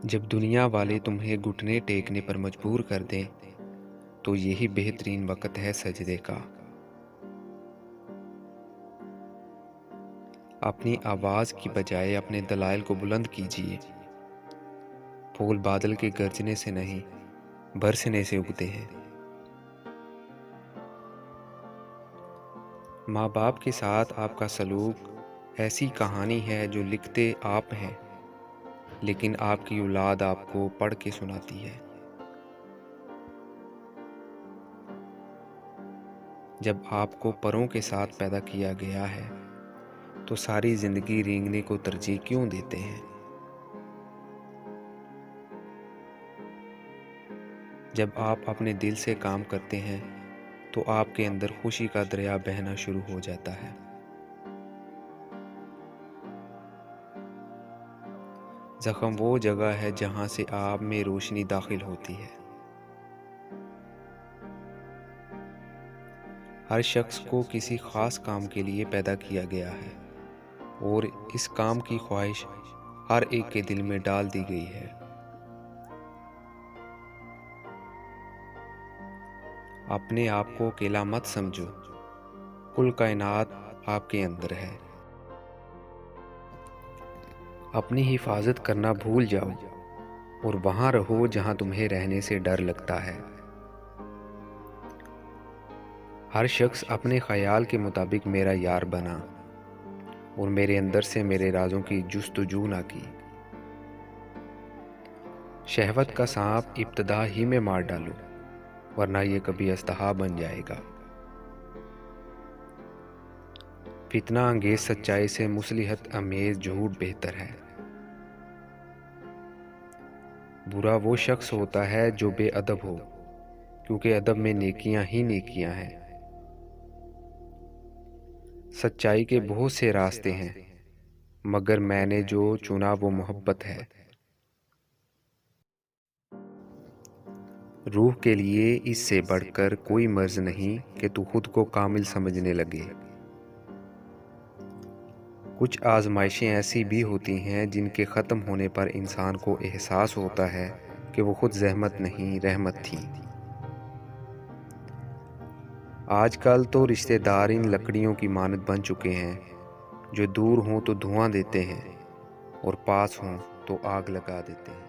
जब दुनिया वाले तुम्हें घुटने टेकने पर मजबूर कर दें, तो यही बेहतरीन वक्त है सजदे का। अपनी आवाज़ की बजाय अपने दलाइल को बुलंद कीजिए। फूल बादल के गरजने से नहीं, बरसने से उगते हैं। माँ बाप के साथ आपका सलूक ऐसी कहानी है जो लिखते आप हैं, लेकिन आपकी औलाद आपको पढ़ के सुनाती है। जब आपको परों के साथ पैदा किया गया है, तो सारी ज़िंदगी रेंगने को तरजीह क्यों देते हैं? जब आप अपने दिल से काम करते हैं, तो आपके अंदर खुशी का दरिया बहना शुरू हो जाता है। ज़ख्म वो जगह है जहाँ से आप में रोशनी दाखिल होती है। हर शख्स को किसी ख़ास काम के लिए पैदा किया गया है, और इस काम की ख्वाहिश हर एक के दिल में डाल दी गई है। अपने आप को अकेला मत समझो, कुल कायनात आपके अंदर है। अपनी हिफाजत करना भूल जाओ और वहाँ रहो जहाँ तुम्हें रहने से डर लगता है। हर शख्स अपने ख्याल के मुताबिक मेरा यार बना, और मेरे अंदर से मेरे राजों की जुस्तजू ना की। शहवत का सांप इब्तदा ही में मार डालो, वरना ये कभी अस्तहा बन जाएगा। फितना अंगेज सच्चाई से मुसलिहत अमेज झूठ बेहतर है। बुरा वो शख्स होता है जो बेअदब हो, क्योंकि अदब में नेकियां ही नेकियां हैं। सच्चाई के बहुत से रास्ते हैं, मगर मैंने जो चुना वो मोहब्बत है। रूह के लिए इससे बढ़कर कोई मर्ज नहीं कि तू खुद को कामिल समझने लगे। कुछ आजमाइशें ऐसी भी होती हैं जिनके ख़त्म होने पर इंसान को एहसास होता है कि वो खुद ज़हमत नहीं, रहमत थी। आजकल तो रिश्तेदार इन लकड़ियों की मानद बन चुके हैं, जो दूर हों तो धुआं देते हैं और पास हों तो आग लगा देते हैं।